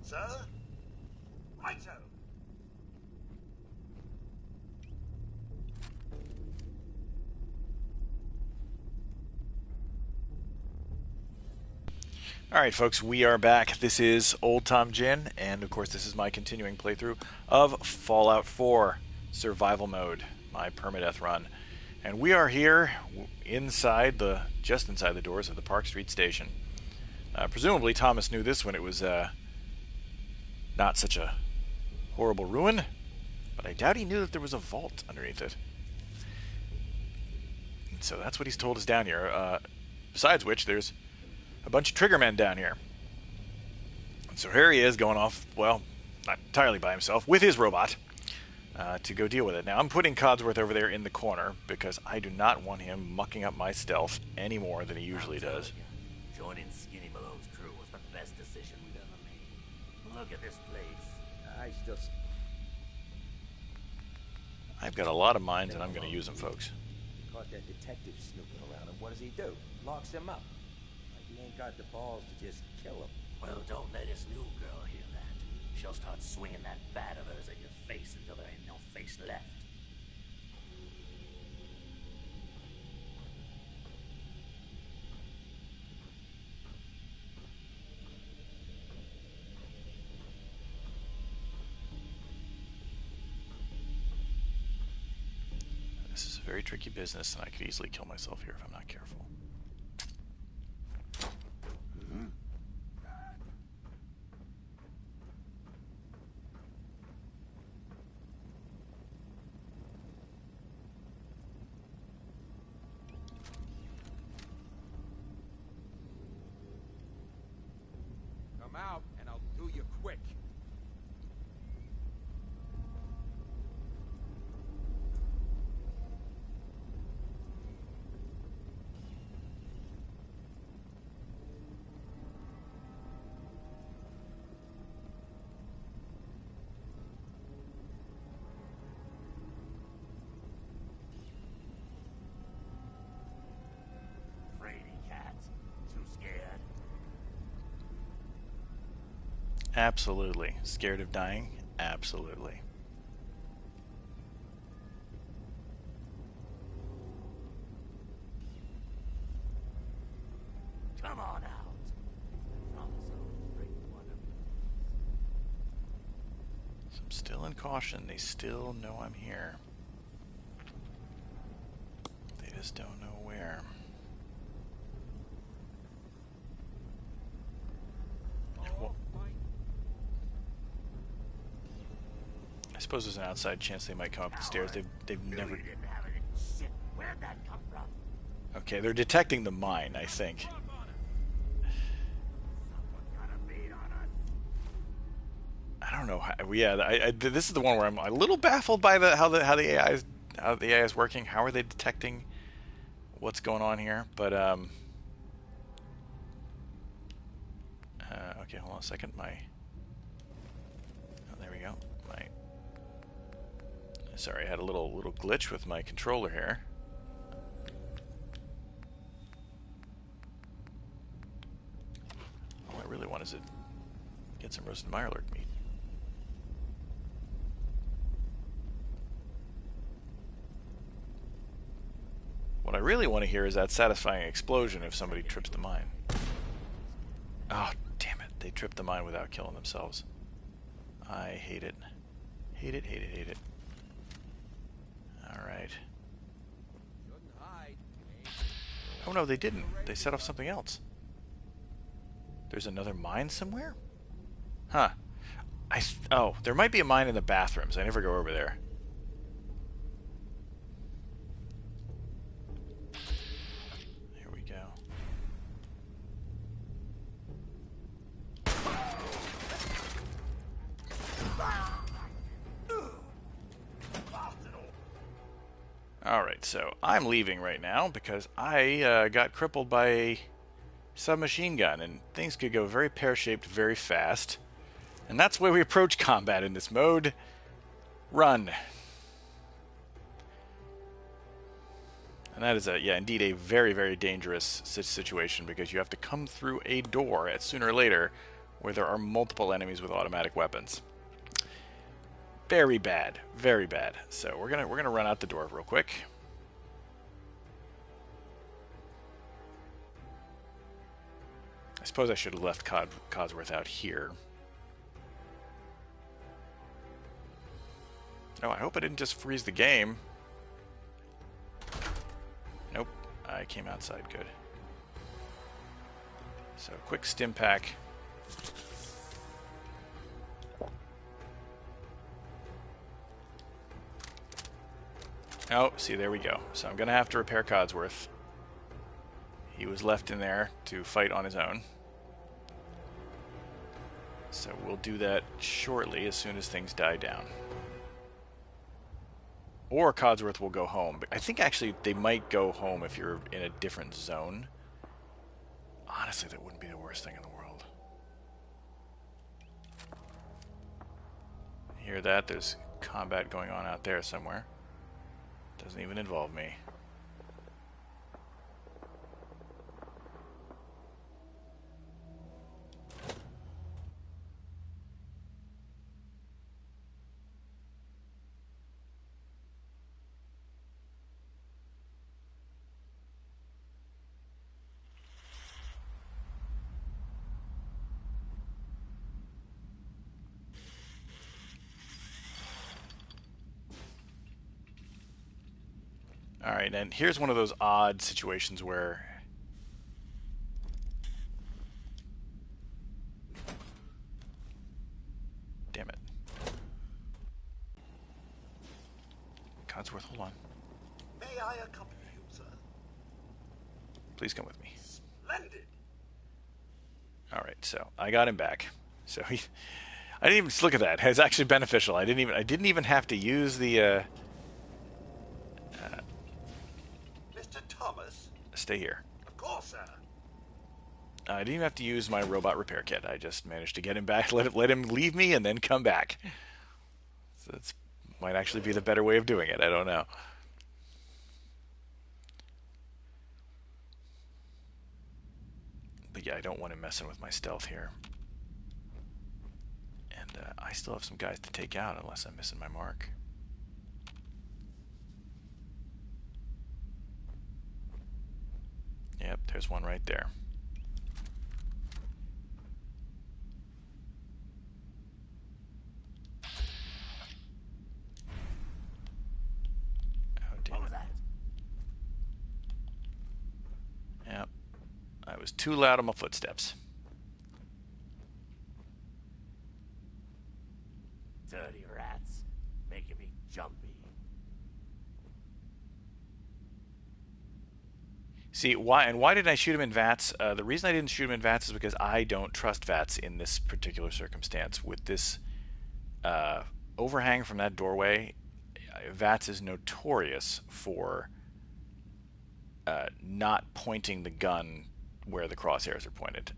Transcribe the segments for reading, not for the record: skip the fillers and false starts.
Sir? Righto. Alright folks, we are back. This is Old Tom Gin, and of course this is my continuing playthrough of Fallout 4 Survival Mode, my permadeath run. And we are here just inside the doors of the Park Street Station. Presumably Thomas knew this when it was not such a horrible ruin, but I doubt he knew that there was a vault underneath it. And so that's what he's told us down here. Besides which, there's a bunch of triggermen down here. And so here he is going off, well, not entirely by himself, with his robot to go deal with it. Now, I'm putting Codsworth over there in the corner because I do not want him mucking up my stealth any more than he usually does. Joining Skinny Malone's crew was the best decision we've ever made. Look at this place. I've got a lot of mines and I'm going to use them, folks. Caught that detective snooping around, and what does he do? Locks him up. Like he ain't got the balls to just kill him. Well, don't let his new girl hear that. She'll start swinging that bat of hers at your face until there ain't no face left. This is a very tricky business, and I could easily kill myself here if I'm not careful. Come out, and I'll do you quick. Fraidy cats. Too scared. Absolutely. Scared of dying? Absolutely. Come on out. I promise I'll bring one of So I'm still in caution. They still know I'm here. They just don't know where. Well, I suppose there's an outside chance they might come up the stairs. They've never... Really didn't have any shit. Where'd that come from? Okay, they're detecting the mine, I think. Someone's got a beat on us. I don't know how... Yeah, this is the one where I'm a little baffled by how the AI is working. How are they detecting what's going on here? But okay, hold on a second. Oh, there we go. Sorry, I had a little glitch with my controller here. All I really want is to get some roasted Mirelurk meat. What I really want to hear is that satisfying explosion if somebody trips the mine. Oh, damn it. They tripped the mine without killing themselves. I hate it. Hate it, hate it, hate it. Alright. Oh no, they didn't. They set off something else. There's another mine somewhere? Huh. Oh, there might be a mine in the bathrooms. I never go over there. Here we go. Alright, so I'm leaving right now because I got crippled by a submachine gun, and things could go very pear-shaped very fast. And that's the way we approach combat in this mode. Run. And that is, indeed a very, very dangerous situation because you have to come through a door sooner or later where there are multiple enemies with automatic weapons. Very bad, very bad. So we're gonna run out the door real quick. I suppose I should have left Codsworth out here. Oh, I hope I didn't just freeze the game. Nope, I came outside. Good. So quick stim pack. Oh, see, there we go. So I'm going to have to repair Codsworth. He was left in there to fight on his own. So we'll do that shortly as soon as things die down. Or Codsworth will go home. But I think actually they might go home if you're in a different zone. Honestly, that wouldn't be the worst thing in the world. Hear that? There's combat going on out there somewhere. Doesn't even involve me. Alright, and here's one of those odd situations where... Damn it. Codsworth, hold on. May I accompany you, sir? Please come with me. Splendid. Alright, so I got him back. So he... I didn't even look at that. It's actually beneficial. I didn't even have to use the Mr. Thomas? stay here. Of course, sir. I didn't even have to use my robot repair kit. I just managed to get him back, let him leave me, and then come back. So that might actually be the better way of doing it. I don't know. But yeah, I don't want him messing with my stealth here. And I still have some guys to take out unless I'm missing my mark. Yep, there's one right there. Oh, damn it. Yep. I was too loud on my footsteps. Dirty rats, making me jumpy. See, why didn't I shoot him in VATS? The reason I didn't shoot him in VATS is because I don't trust VATS in this particular circumstance. With this overhang from that doorway, VATS is notorious for not pointing the gun where the crosshairs are pointed.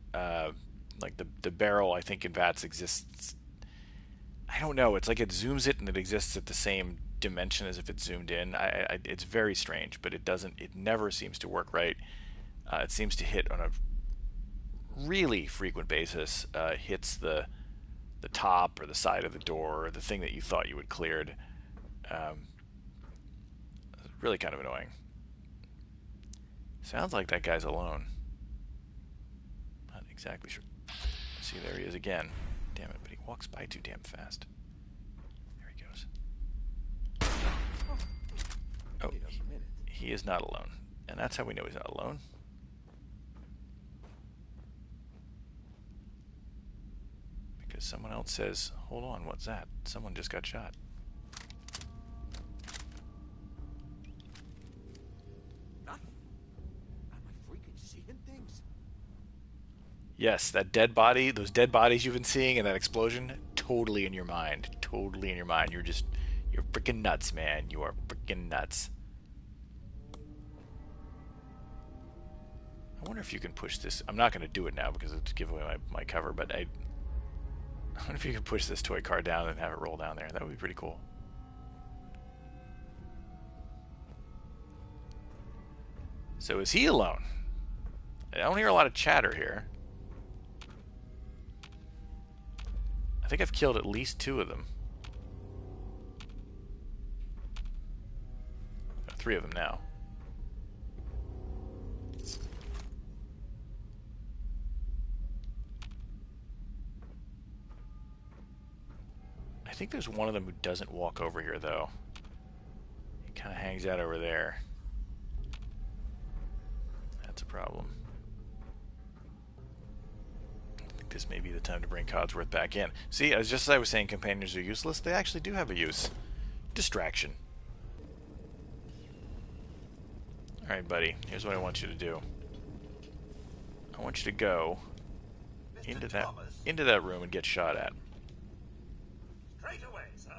Like the barrel, I think in VATS exists... I don't know, it's like it zooms it and it exists at the same dimension as if it's zoomed in. It's very strange, but it never seems to work right. It seems to hit on a really frequent basis, hits the top or the side of the door or the thing that you thought you had cleared. Really kind of annoying. Sounds like that guy's alone. Not exactly sure. See, there he is again. Damn it, but he walks by too damn fast. There he goes. Oh, he is not alone. And that's how we know he's not alone. Because someone else says, hold on, what's that? Someone just got shot. Nothing. Am I freaking seeing things? Yes, that dead body, those dead bodies you've been seeing and that explosion, totally in your mind. Totally in your mind. You're freaking nuts, man. You are freaking nuts. I wonder if you can push this. I'm not going to do it now because it's give away my cover, but I wonder if you can push this toy car down and have it roll down there. That would be pretty cool. So is he alone? I don't hear a lot of chatter here. think I've killed at least 2 of them. 3 of them now. I think there's one of them who doesn't walk over here, though. He kind of hangs out over there. That's a problem. I think this may be the time to bring Codsworth back in. See, just as I was saying companions are useless, they actually do have a use. Distraction. Alright, buddy. Here's what I want you to do. I want you to go into that room and get shot at. Straight away, sir.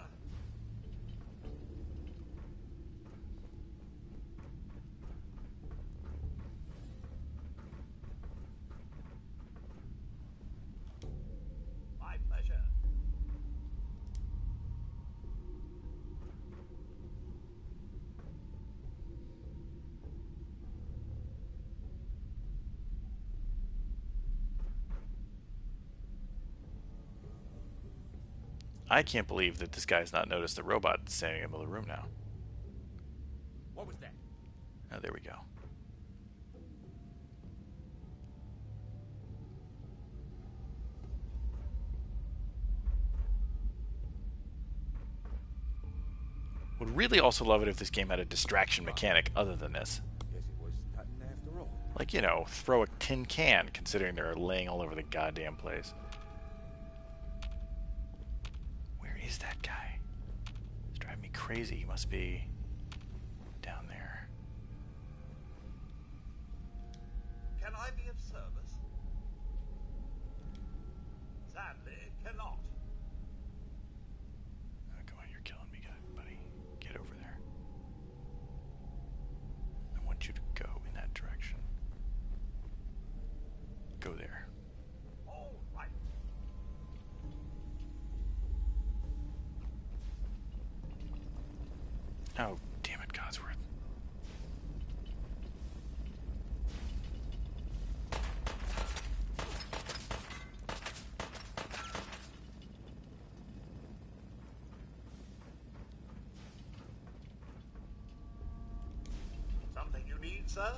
My pleasure. I can't believe that this guy's not noticed the robot standing in the middle of the room now. What was that? Oh, there we go. Would really also love it if this game had a distraction mechanic other than this. Guess it was nothing after all. Like, you know, throw a tin can, considering they're laying all over the goddamn place. Where is that guy? It's driving me crazy. He must be down there. Can I be of service? Sadly, cannot. Oh, come on, you're killing me, buddy. Get over there. I want you to go in that direction. Go there. All right. Oh, damn it, Codsworth. Something you need, sir?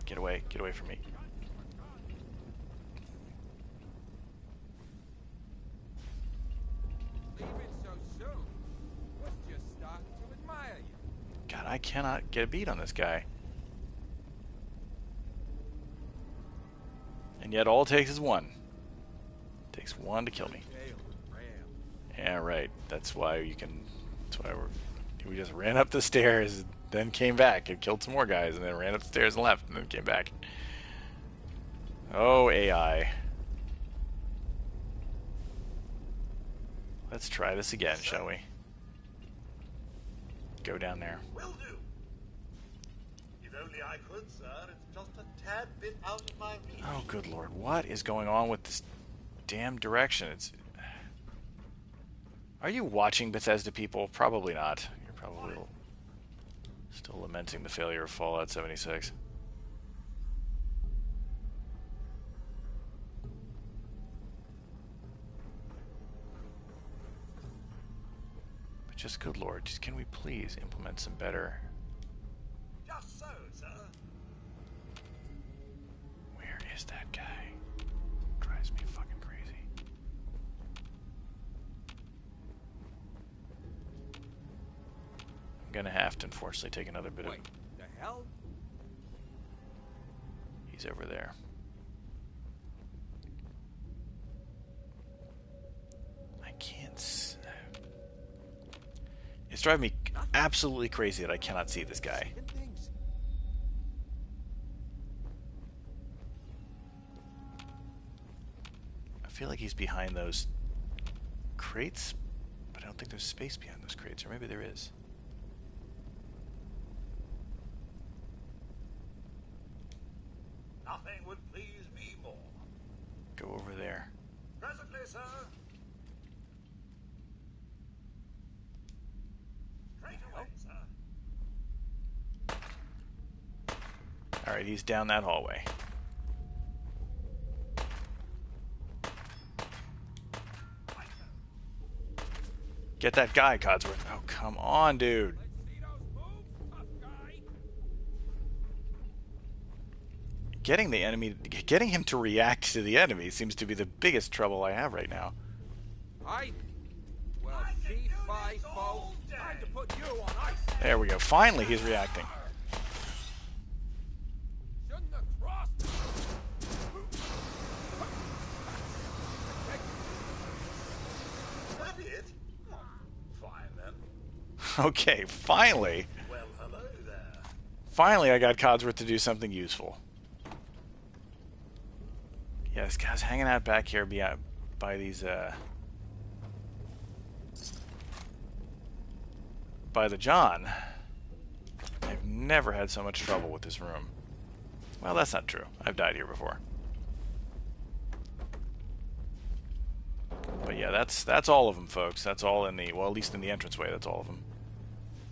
Get away from me. Leaving so soon. Was just starting to admire you. God, I cannot get a beat on this guy. And yet all it takes is one. It takes one to kill me. Yeah, right. That's why you can... That's why we just ran up the stairs, then came back and killed some more guys, and then ran up the stairs and left, and then came back. Oh, AI. Let's try this again, shall we? Go down there. Will do. If only I could, sir. It's just a tad bit out of my reach. Oh, good lord. What is going on with this damn direction? It's... Are you watching Bethesda, people? Probably not. You're probably still lamenting the failure of Fallout 76. But just, good lord, just can we please implement some better... Just so, sir. Where is that guy? Drives me fucking crazy. I'm gonna have to unfortunately take another bit of... Wait, the hell? He's over there. I can't... It's driving me absolutely crazy that I cannot see this guy. Things. I feel like he's behind those crates, but I don't think there's space behind those crates, or maybe there is. Nothing would please me more. Go over there. Presently, sir. Straight away, sir. Alright, he's down that hallway. Right, sir. Get that guy, Codsworth. Oh, come on, dude. Getting the enemy, getting him to react to the enemy seems to be the biggest trouble I have right now. There we go. Finally, he's reacting. That it? Oh, fine then. Okay, finally. Well, hello there. Finally, I got Codsworth to do something useful. Yeah, this guy's hanging out back here by these, by the John. I've never had so much trouble with this room. Well, that's not true. I've died here before. But yeah, that's all of them, folks. That's all in the, well, at least in the entranceway, that's all of them.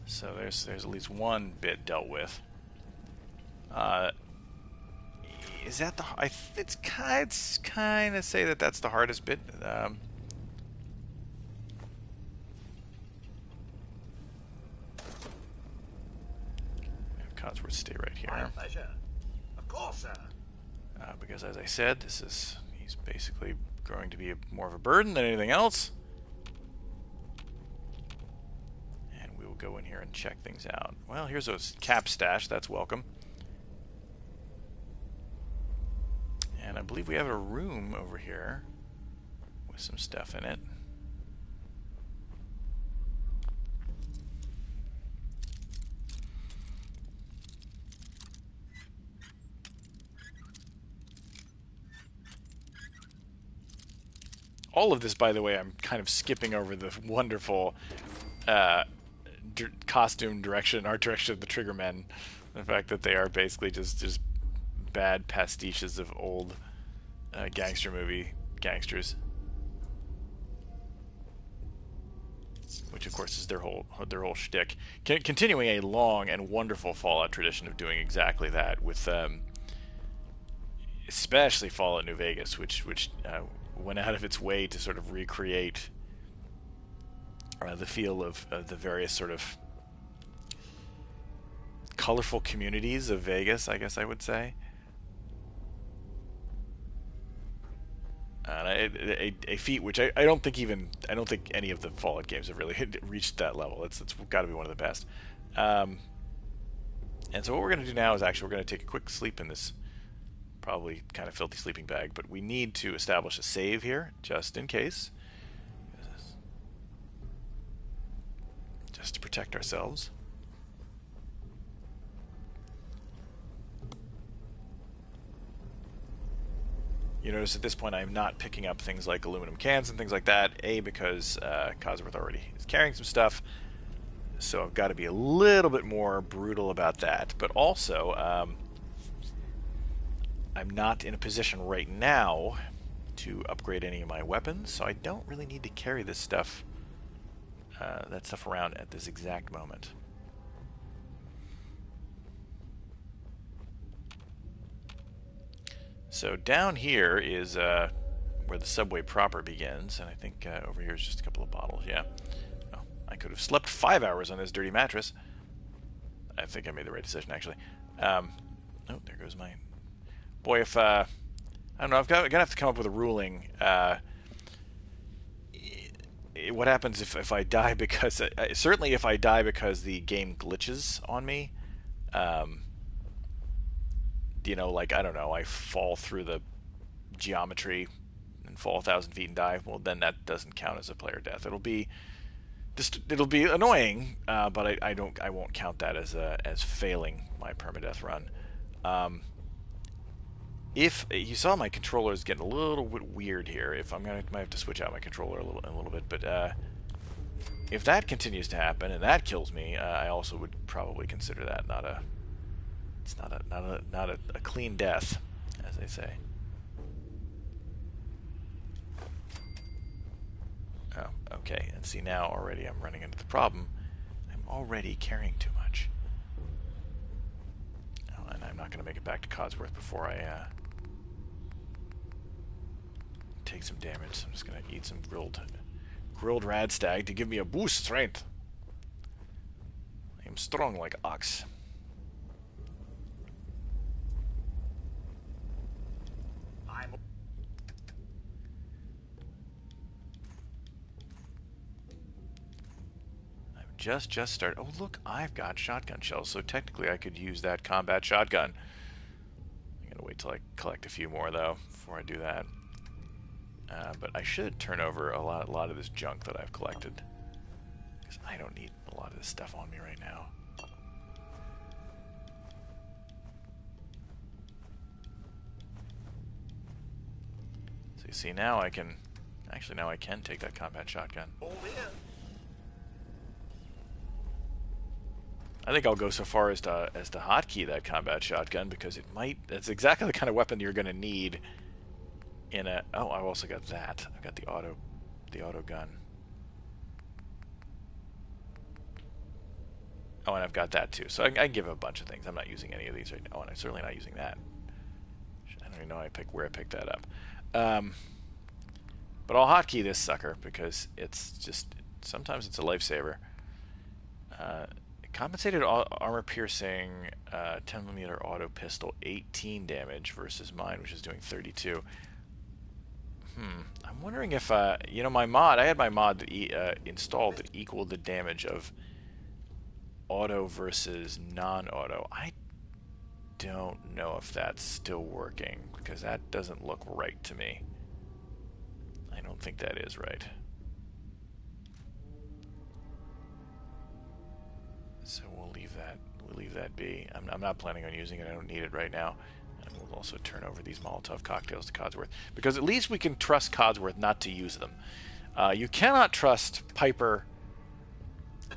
So there's at least one bit dealt with. Is that the? It's kind of say that that's the hardest bit. Codsworth, stay right here. My pleasure. Of course, sir. Because as I said, he's basically growing to be more of a burden than anything else. And we will go in here and check things out. Well, here's a cap stash. That's welcome. And I believe we have a room over here with some stuff in it. All of this, by the way, I'm kind of skipping over the wonderful costume direction, art direction of the Triggermen. The fact that they are basically just bad pastiches of old gangster movie gangsters, which of course is their whole shtick. Continuing a long and wonderful Fallout tradition of doing exactly that, with especially Fallout New Vegas, which went out of its way to sort of recreate the feel of the various sort of colorful communities of Vegas, I guess I would say. A feat which I don't think any of the Fallout games have really reached that level. It's got to be one of the best. And so what we're going to do now is actually we're going to take a quick sleep in this probably kind of filthy sleeping bag, but we need to establish a save here just in case, just to protect ourselves. You notice at this point I'm not picking up things like aluminum cans and things like that, A, because Codsworth already is carrying some stuff, so I've got to be a little bit more brutal about that. But also, I'm not in a position right now to upgrade any of my weapons, so I don't really need to carry this stuff, that stuff around at this exact moment. So down here is where the subway proper begins, and I think over here is just a couple of bottles. Yeah. Oh, I could have slept 5 hours on this dirty mattress. I think I made the right decision, actually. Oh, there goes mine. Boy, if I don't know, I'm gonna have to come up with a ruling. What happens if I die because certainly if I die because the game glitches on me. You know, like, I don't know, I fall through the geometry and fall 1,000 feet and die. Well, then that doesn't count as a player death. It'll be annoying, but I won't count that as failing my permadeath run. If you saw, my controller is getting a little bit weird here. If might have to switch out my controller a little bit. But if that continues to happen and that kills me, I also would probably consider that not a clean death, as they say. Oh, okay. And see, now already I'm running into the problem. I'm already carrying too much. Oh, and I'm not going to make it back to Codsworth before I take some damage. So I'm just going to eat some grilled grilled radstag to give me a boost strength. I am strong like ox. I'm I've just started. Oh, look, I've got shotgun shells, so technically I could use that combat shotgun. I'm gonna wait till I collect a few more, though, before I do that. But I should turn over a lot of this junk that I've collected, because I don't need a lot of this stuff on me right now. So you see, now I can... Actually, now I can take that combat shotgun. all in. I think I'll go so far as to hotkey that combat shotgun, because it might... That's exactly the kind of weapon you're going to need in a... Oh, I've also got that. I've got the auto gun. Oh, and I've got that too. So I can give a bunch of things. I'm not using any of these right now, and I'm certainly not using that. I don't even know where I picked that up. But I'll hotkey this sucker, because it's just... Sometimes it's a lifesaver. Compensated armor piercing 10mm auto pistol, 18 damage versus mine, which is doing 32. I'm wondering if you know, my mod. I had my mod that installed that equaled the damage of auto versus non-auto. I don't know if that's still working, because that doesn't look right to me. I don't think that is right. So we'll leave that be. I'm not planning on using it. I don't need it right now. And we'll also turn over these Molotov cocktails to Codsworth, because at least we can trust Codsworth not to use them. You cannot trust Piper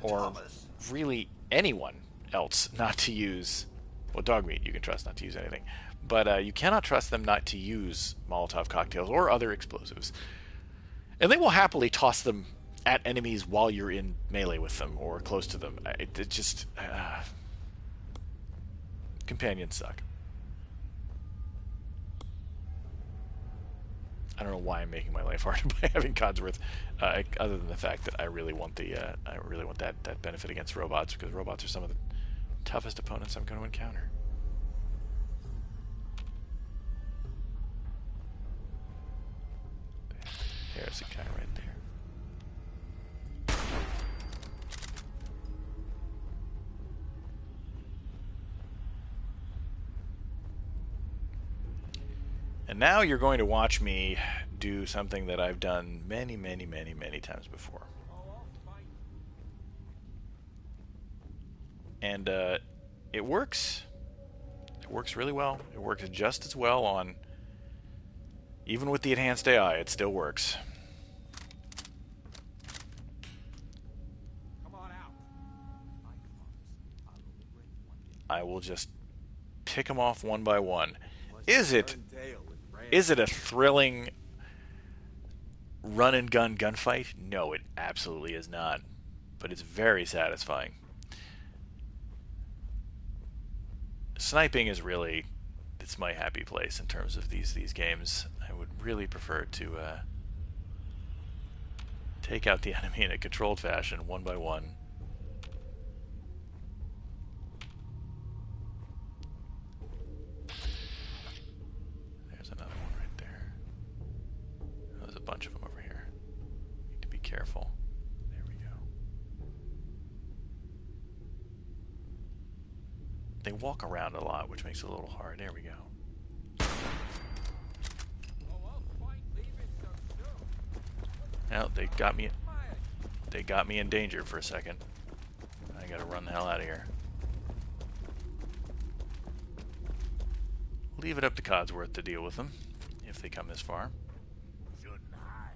or Thomas. really anyone else not to use... Well, Dogmeat you can trust not to use anything. But you cannot trust them not to use Molotov cocktails or other explosives. And they will happily toss them at enemies while you're in melee with them or close to them. It just... companions suck. I don't know why I'm making my life harder by having Codsworth, other than the fact that I really want that benefit against robots, because robots are some of the toughest opponents I'm going to encounter. There's a guy right there. And now you're going to watch me do something that I've done many times before. And it works. It works really well. It works just as well on... Even with the enhanced AI, it still works. I will just pick them off one by one. Is it a thrilling run and gun gunfight? No, it absolutely is not. But it's very satisfying. Sniping is really, it's my happy place in terms of these games. I would really prefer to take out the enemy in a controlled fashion, one by one. There's another one right there. There's a bunch of them over here. Need to be careful. There we go. They walk around a lot, which makes it a little hard. There we go. Now they got me. They got me in danger for a second. I gotta run the hell out of here. Leave it up to Codsworth to deal with them, if they come this far. Shouldn't hide.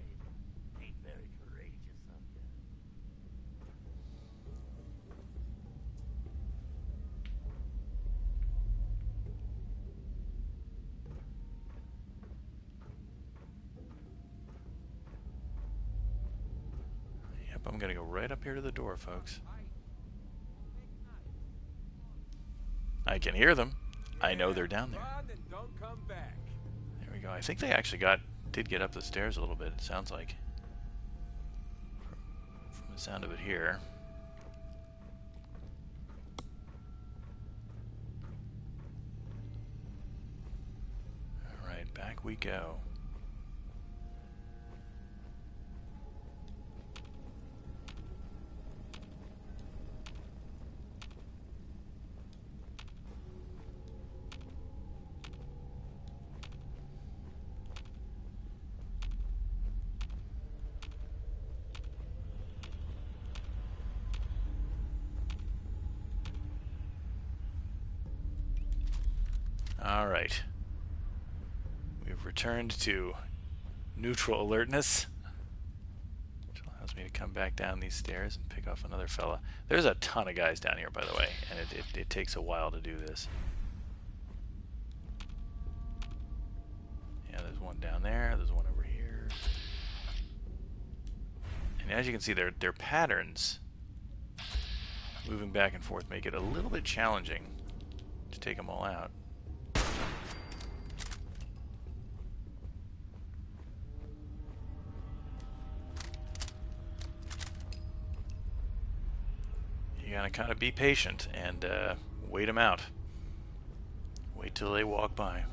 Ain't very courageous of you. Yep, I'm gonna go right up here to the door, folks. I can hear them. I know they're down there. There we go. I think they actually did get up the stairs a little bit, it sounds like. from the sound of it here. Alright, back we go. Alright. We've returned to neutral alertness, which allows me to come back down these stairs and pick off another fella. There's a ton of guys down here, by the way, and it takes a while to do this. Yeah, there's one down there, there's one over here. And as you can see, their patterns moving back and forth make it a little bit challenging to take them all out. You gotta kind of be patient and wait them out. Wait till they walk by.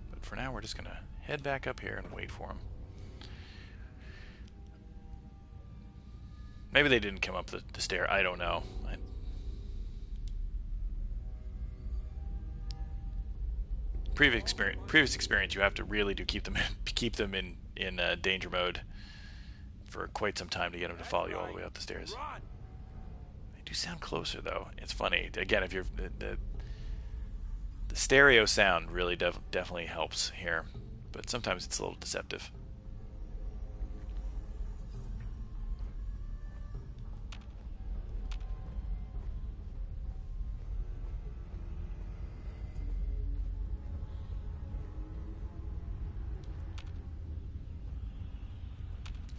But for now, we're just gonna head back up here and wait for them. Maybe they didn't come up the stair. I don't know. Previous experience, you have to really keep them in danger mode for quite some time to get them to follow you all the way up the stairs. They do sound closer, though. It's funny. Again, if you're the stereo sound really definitely helps here, but sometimes it's a little deceptive.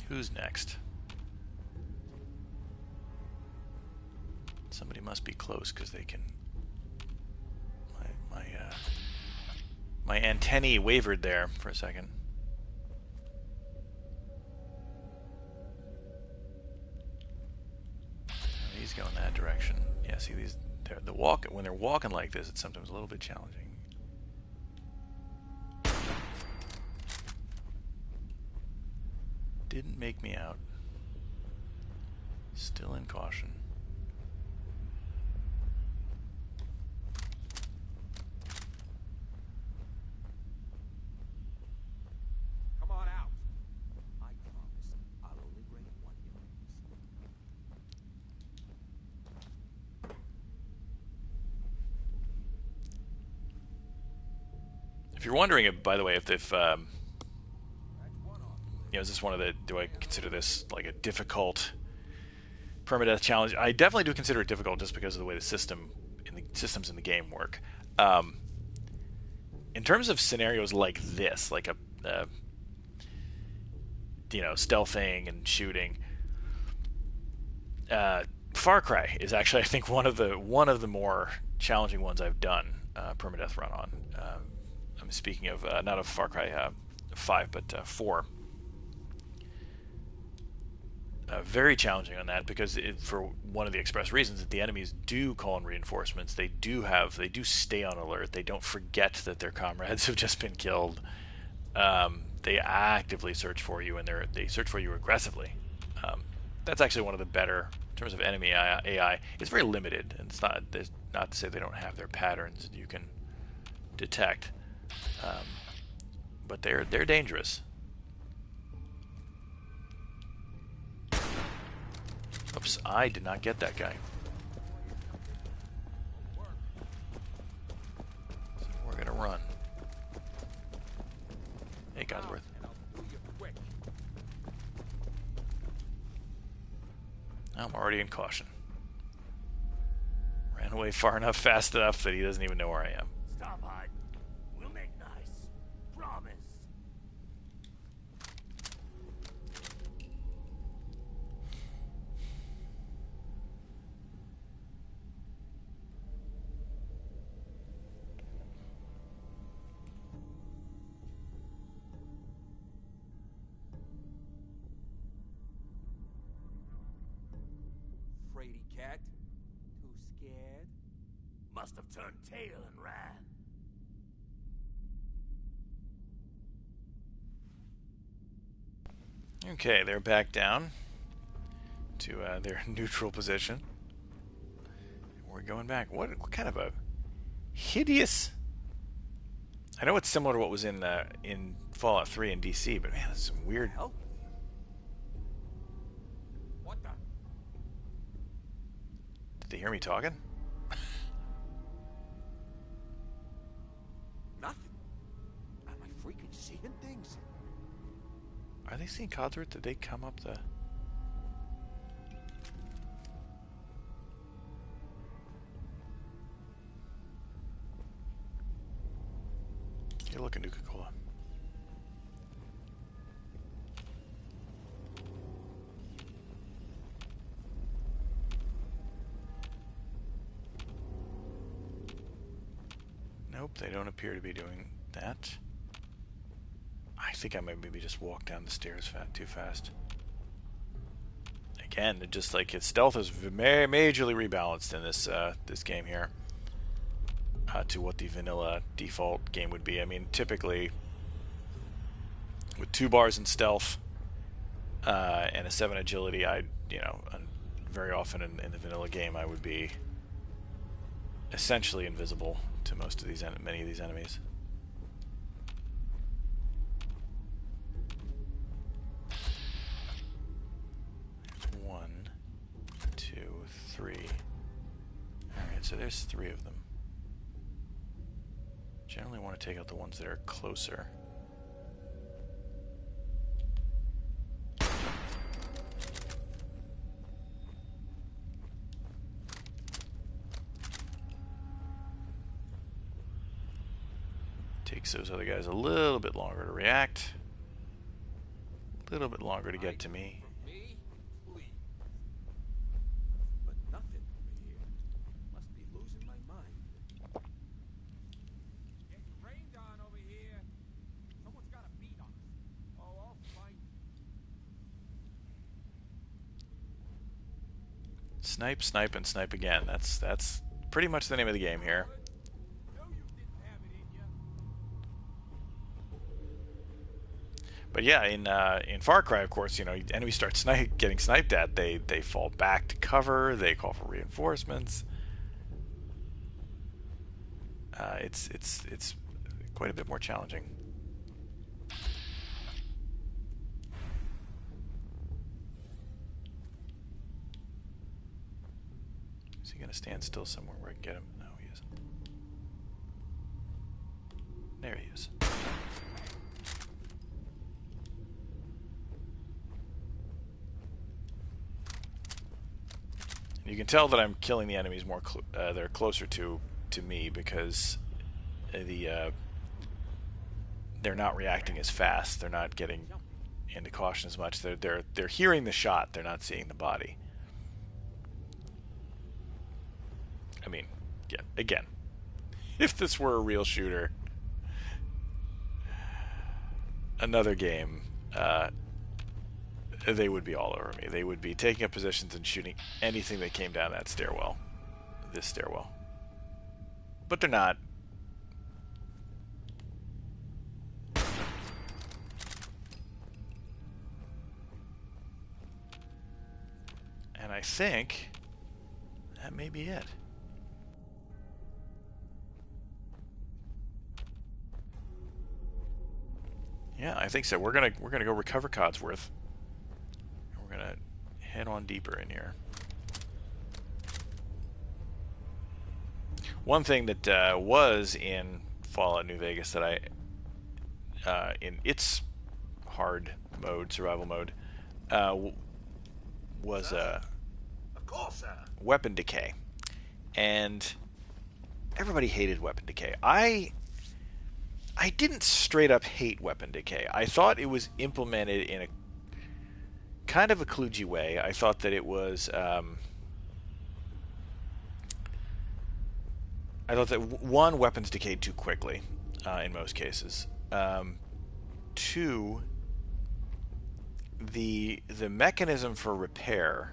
Who's next? Somebody must be close because they can. My antennae wavered there for a second. He's going that direction. Yeah, see these. When they're walking like this, it's sometimes a little bit challenging. Didn't make me out. Still in caution. Come on out. I promise I'll only bring one yours. If you're wondering, by the way, if you know, is this one of the, do I consider this like a difficult permadeath challenge? I definitely do consider it difficult just because of the way the systems in the game work. In terms of scenarios like this, like you know, stealthing and shooting, Far Cry is actually, I think, one of the more challenging ones I've done permadeath run on. I'm speaking of not of Far Cry 5, but 4. Very challenging on that because for one of the express reasons that the enemies do call in reinforcements. They do stay on alert. They don't forget that their comrades have just been killed. They actively search for you, and they search for you aggressively. That's actually one of the better in terms of enemy AI. It's very limited, and it's not to say they don't have their patterns that you can detect, but they're dangerous. Oops, I did not get that guy. So we're gonna run. Hey, Codsworth. I'm already in caution. Ran away far enough, fast enough that he doesn't even know where I am. Stop hiding. We'll make nice. Promise. fraidy cat. Too scared? Must have turned tail and ran. Okay, they're back down to their neutral position. We're going back. What kind of a hideous... I know it's similar to what was in Fallout 3 in DC, but man, that's some weird... Hell? What the? Did they hear me talking? Nothing. Am I freaking seeing things? Are they seeing Codsworth? Did they come up the... You're looking Nuka-Cola. Nope, they don't appear to be doing that. I think I might maybe just walk down the stairs too fast. Again, it just like its stealth is majorly rebalanced in this game here to what the vanilla default game would be. I mean, typically with 2 bars in stealth and a 7 agility, very often in the vanilla game I would be essentially invisible to many of these enemies. There's 1, 2, 3. Alright, so there's 3 of them. Generally want to take out the ones that are closer. Takes those other guys a little bit longer to react. A little bit longer to get to me. Me? Please. But nothing over here. Must be losing my mind. Getting rained on over here. Someone's got a beat on us. Oh, I'll find you. Snipe, snipe, and snipe again. That's pretty much the name of the game here. No, you didn't have it in you. But yeah, in Far Cry, of course, enemies start getting sniped at. They fall back to cover. They call for reinforcements. It's quite a bit more challenging. Is he gonna stand still somewhere where I can get him? No, he isn't. There he is. You can tell that I'm killing the enemies more. They're closer to me because they're not reacting as fast. They're not getting into caution as much. They're hearing the shot. They're not seeing the body. I mean, yeah. Again, if this were a real shooter, another game, they would be all over me. They would be taking up positions and shooting anything that came down that stairwell. This stairwell. But they're not. And I think that may be it. Yeah, I think so. We're gonna go recover Codsworth. We're gonna head on deeper in here. One thing that was in Fallout New Vegas that in its hard mode, survival mode, was Of course, sir. weapon decay, and everybody hated weapon decay. I didn't straight up hate weapon decay. I thought it was implemented in a kind of a kludgy way. I thought that it was I thought that one, weapons decayed too quickly in most cases. Two, the mechanism for repair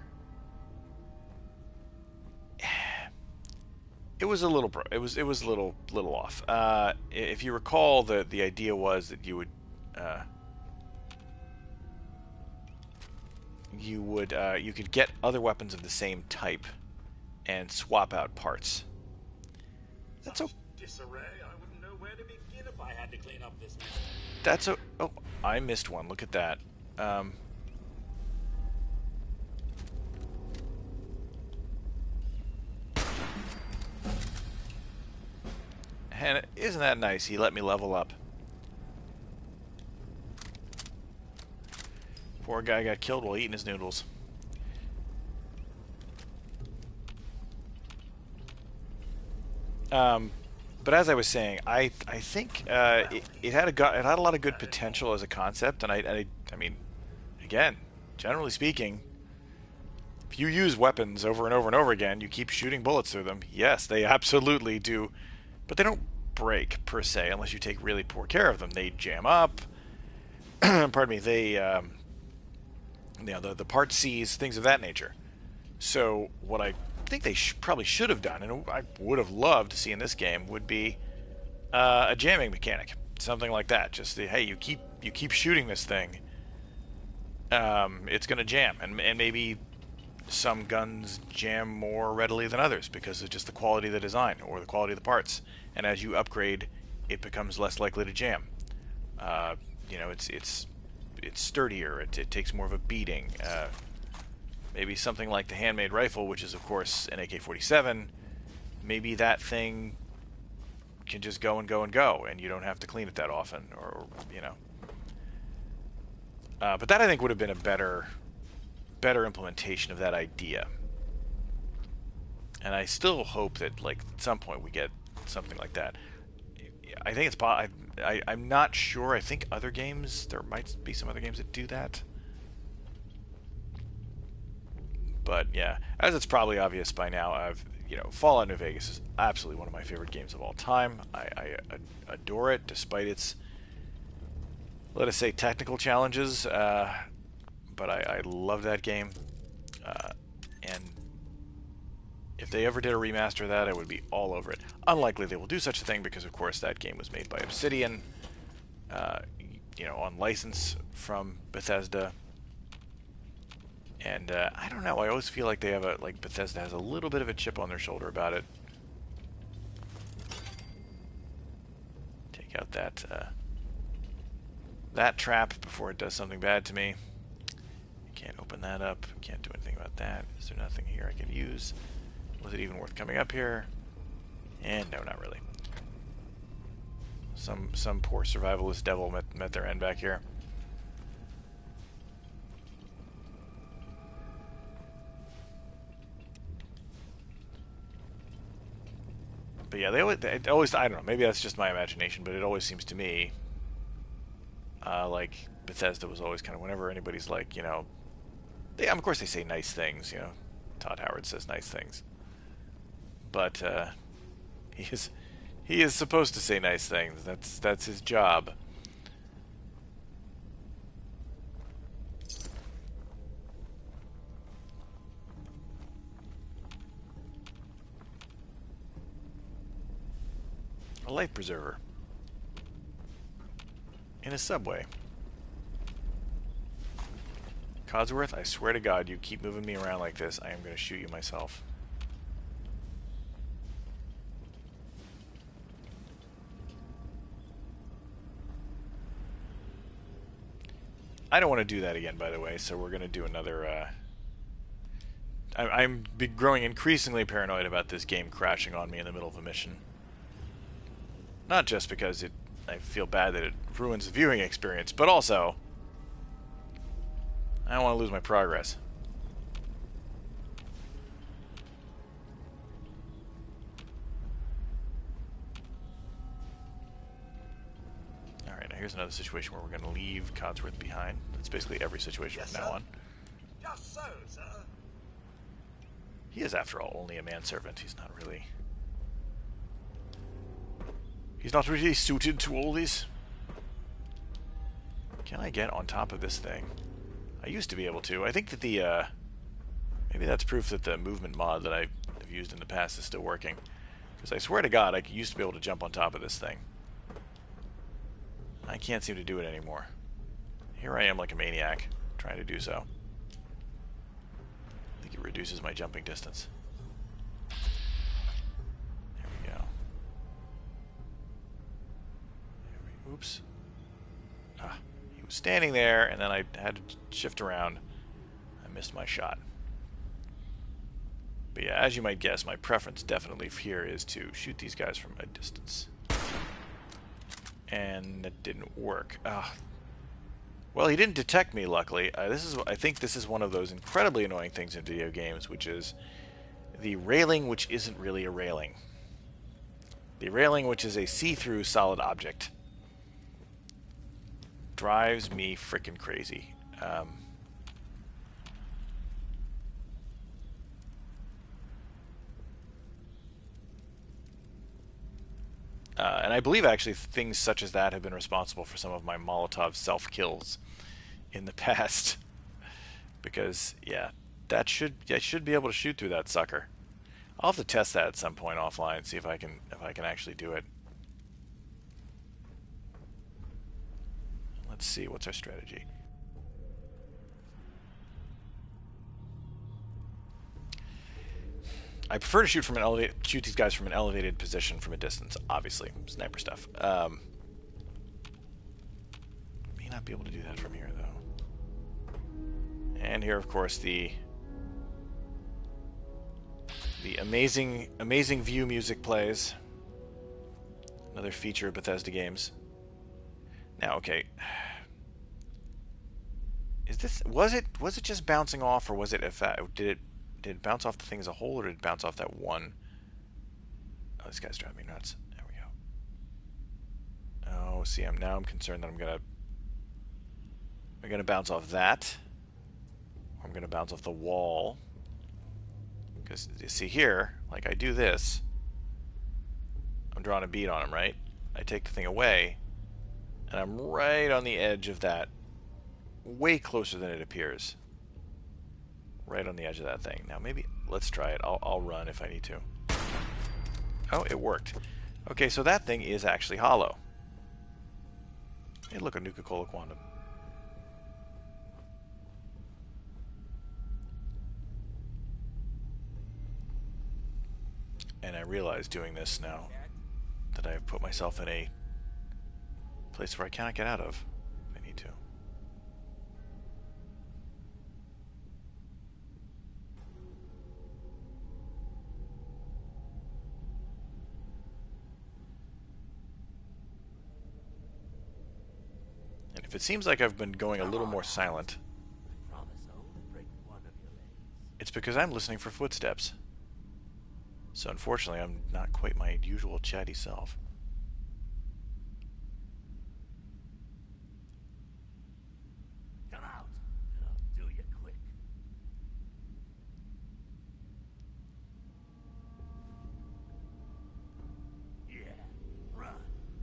It was a little it was a little off. If you recall, the idea was that uh, you could get other weapons of the same type and swap out parts. That's Such disarray, I wouldn't know where to begin if I had to clean up this mess. That's oh, I missed one. Look at that. And isn't that nice? He let me level up. Poor guy got killed while eating his noodles. But as I was saying, I think it had a lot of good potential as a concept, and I mean, again, generally speaking, if you use weapons over and over and over again, you keep shooting bullets through them. Yes, they absolutely do, but they don't break per se unless you take really poor care of them. They jam up. Pardon me. They the part seize, things of that nature. So what I think they probably should have done, and I would have loved to see in this game, would be a jamming mechanic, something like that. Just hey, you keep shooting this thing, it's gonna jam, and maybe some guns jam more readily than others because of just the quality of the design or the quality of the parts. And as you upgrade, it becomes less likely to jam. It's sturdier. It takes more of a beating. Maybe something like the handmade rifle, which is of course an AK-47. Maybe that thing can just go and go and go, and you don't have to clean it that often, or you know. But that I think would have been a better implementation of that idea. And I still hope that like at some point we get something like that. I think it's I'm not sure. I think other games, there might be some other games that do that. But yeah, as it's probably obvious by now, Fallout New Vegas is absolutely one of my favorite games of all time. I adore it, despite its, let us say, technical challenges. But I love that game. And if they ever did a remaster of that, I would be all over it. Unlikely they will do such a thing because, of course, that game was made by Obsidian, on license from Bethesda. And I don't know. I always feel like Bethesda has a little bit of a chip on their shoulder about it. Take out that trap before it does something bad to me. Can't open that up. Can't do anything about that. Is there nothing here I can use? Was it even worth coming up here? And no, not really. Some poor survivalist devil met their end back here. But yeah, they always, I don't know, maybe that's just my imagination, but it always seems to me like Bethesda was always kind of, whenever anybody's like, of course they say nice things, Todd Howard says nice things. But he is supposed to say nice things. That's his job. A life preserver in a subway. Codsworth, I swear to God, you keep moving me around like this, I am going to shoot you myself. I don't want to do that again, by the way, so we're going to do another... I'm growing increasingly paranoid about this game crashing on me in the middle of a mission. Not just because I feel bad that it ruins the viewing experience, but also I don't want to lose my progress. Alright, now here's another situation where we're going to leave Codsworth behind. That's basically every situation from now on. Just so, sir. He is, after all, only a manservant. He's not really... He's not really suited to all this. Can I get on top of this thing? I used to be able to. I think that maybe that's proof that the movement mod that I've used in the past is still working. Because I swear to God, I used to be able to jump on top of this thing. I can't seem to do it anymore. Here I am like a maniac, trying to do so. I think it reduces my jumping distance. There we go. Oops. Ah, he was standing there, and then I had to shift around. I missed my shot. But yeah, as you might guess, my preference definitely here is to shoot these guys from a distance. And that didn't work. Ah. Well, he didn't detect me, luckily. I think this is one of those incredibly annoying things in video games, which is the railing which isn't really a railing. The railing which is a see-through solid object. Drives me frickin' crazy. And I believe actually things such as that have been responsible for some of my Molotov self-kills in the past. Because, yeah, I should be able to shoot through that sucker. I'll have to test that at some point offline, see if I can actually do it. Let's see, what's our strategy? I prefer to shoot these guys from an elevated position from a distance, obviously. Sniper stuff. May not be able to do that from here, though. And here, of course, the amazing view music plays. Another feature of Bethesda games. Now, okay. Was it just bouncing off, or was it did it bounce off the thing as a whole, or did it bounce off that one? Oh, this guy's driving me nuts. There we go. Oh, see, now I'm concerned that I'm gonna bounce off that. Or I'm gonna bounce off the wall. Because you see here, like I do this, I'm drawing a bead on him, right? I take the thing away, and I'm right on the edge of that. Way closer than it appears. Right on the edge of that thing. Now maybe let's try it. I'll run if I need to. Oh, it worked. Okay, so that thing is actually hollow. Hey, look, a Nuka-Cola Quantum. And I realize doing this now that I have put myself in a place where I cannot get out of if I need to. And if it seems like I've been going a little more silent, it's because I'm listening for footsteps. So unfortunately, I'm not quite my usual chatty self. Come out, and I'll do you quick. Yeah, run,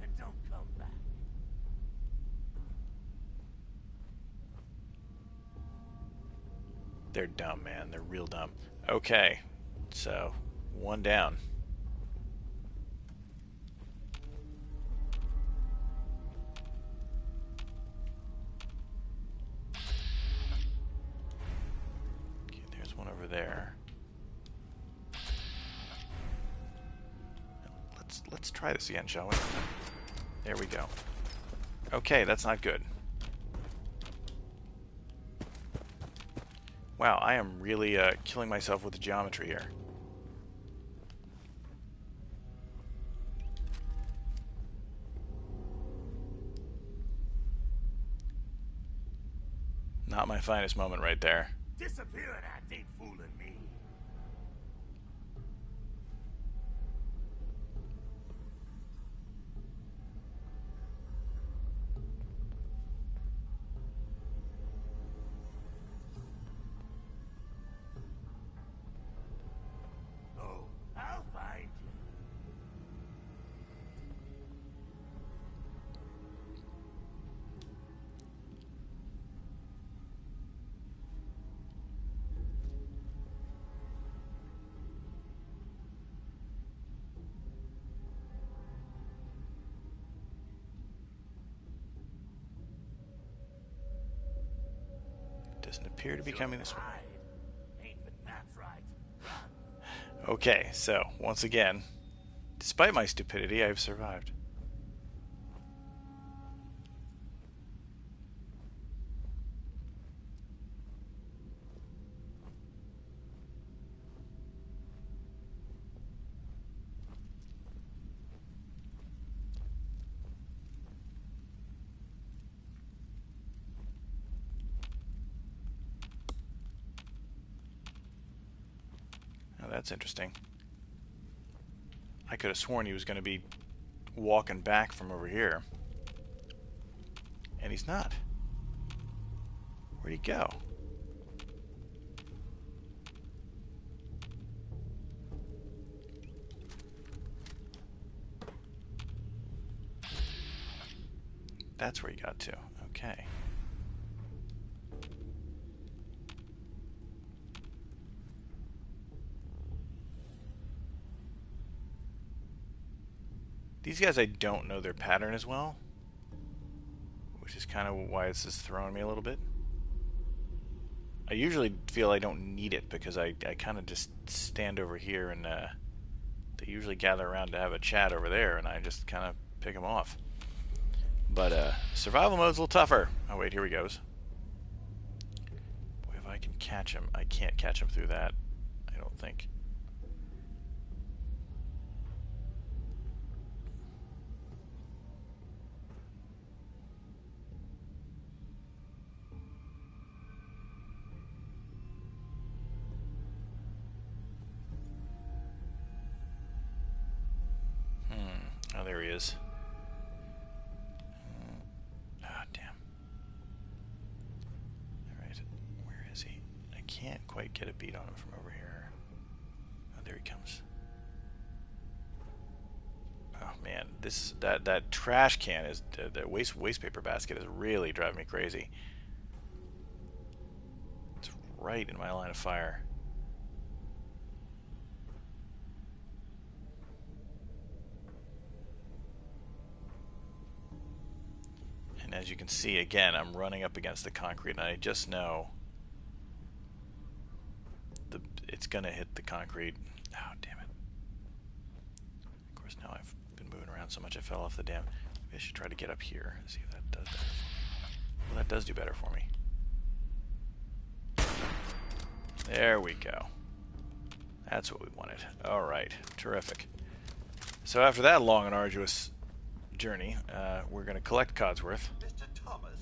and don't come back. They're dumb, man. They're real dumb. Okay, so one down. Okay, there's one over there. Let's try this again, shall we? There we go. Okay, that's not good. Wow, I am really killing myself with the geometry here. Not my finest moment right there. Disappearing act ain't fooling me. Oh, I'll find you. Doesn't appear to be coming this way. Ain't the path right. Okay, so, once again, despite my stupidity, I've survived. Now that's interesting. I could have sworn he was going to be walking back from over here. And he's not. Where'd he go? That's where he got to. Okay. These guys, I don't know their pattern as well, which is kind of why this is throwing me a little bit. I usually feel I don't need it because I kind of just stand over here and they usually gather around to have a chat over there, and I just kind of pick them off. But survival mode's a little tougher. Oh wait, here he goes. Boy, if I can catch him. I can't catch him through that, I don't think. Oh, there he is. Ah, damn. Alright, where is he? I can't quite get a beat on him from over here. Oh, there he comes. Oh man, that trash can is that waste paper basket is really driving me crazy. It's right in my line of fire. And as you can see, again, I'm running up against the concrete, and I just know it's gonna hit the concrete. Oh, damn it. Of course, now I've been moving around so much I fell off the dam. Maybe I should try to get up here and see if that does better. Well, that does do better for me. There we go. That's what we wanted. Alright, terrific. So after that long and arduous journey, we're going to collect Codsworth Mr. Thomas.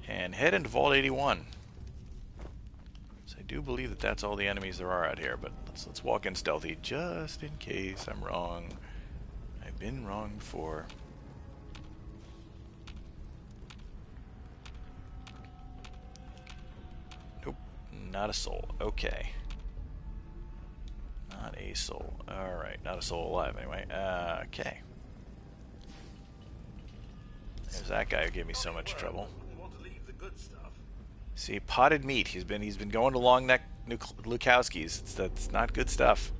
and head into Vault 81. So I do believe that that's all the enemies there are out here, but let's walk in stealthy just in case I'm wrong. I've been wrong before. Nope, not a soul. Okay. Not a soul. Alright, not a soul alive anyway. Okay. There's that guy who gave me so much trouble. Wouldn't want to leave the good stuff. See, potted meat. He's been going to Long Neck Lukowski's. That's not good stuff.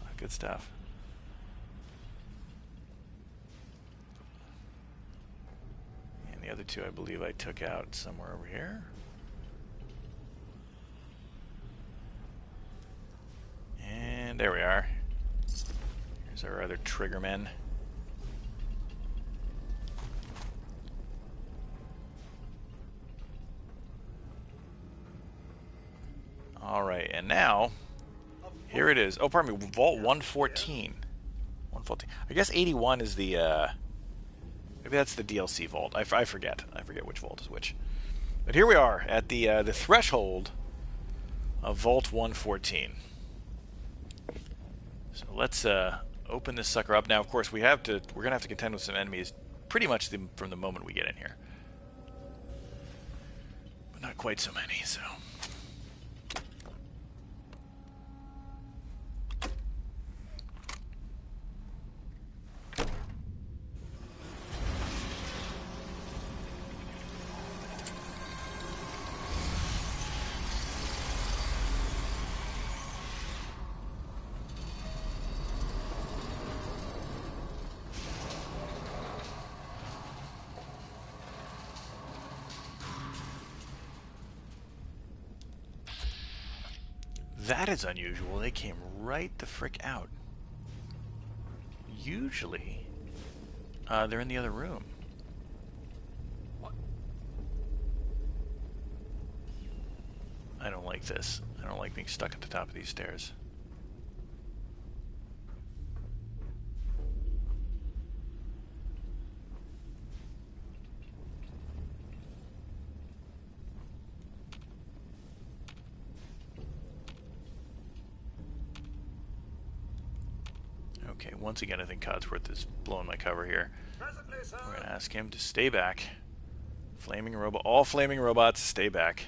Not good stuff. And the other two I believe I took out somewhere over here. And there we are. Here's our other trigger men. Alright, and now, here it is. Oh, pardon me, Vault 114. 114. I guess 81 is the, maybe that's the DLC vault. I forget. I forget which vault is which. But here we are, at the threshold of Vault 114. So let's open this sucker up. Now, of course, we're going to have to contend with some enemies pretty much from the moment we get in here. But not quite so many, so... That is unusual. They came right the frick out. Usually, they're in the other room. What? I don't like this. I don't like being stuck at the top of these stairs. Okay, once again, I think Codsworth is blowing my cover here. Presently, sir. We're going to ask him to stay back. Flaming robot, all flaming robots, stay back.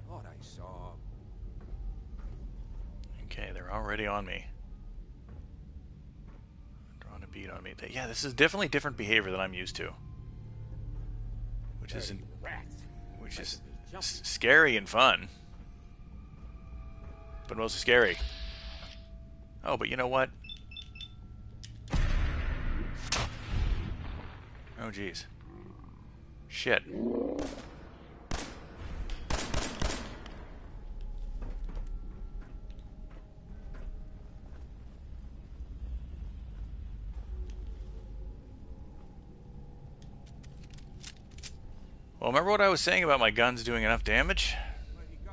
Thought I saw. Okay, they're already on me. Drawing a bead on me. Yeah, this is definitely different behavior than I'm used to. Which is scary and fun. But mostly scary. Oh, but you know what? Oh, jeez. Shit. Well, remember what I was saying about my guns doing enough damage? Where'd he go?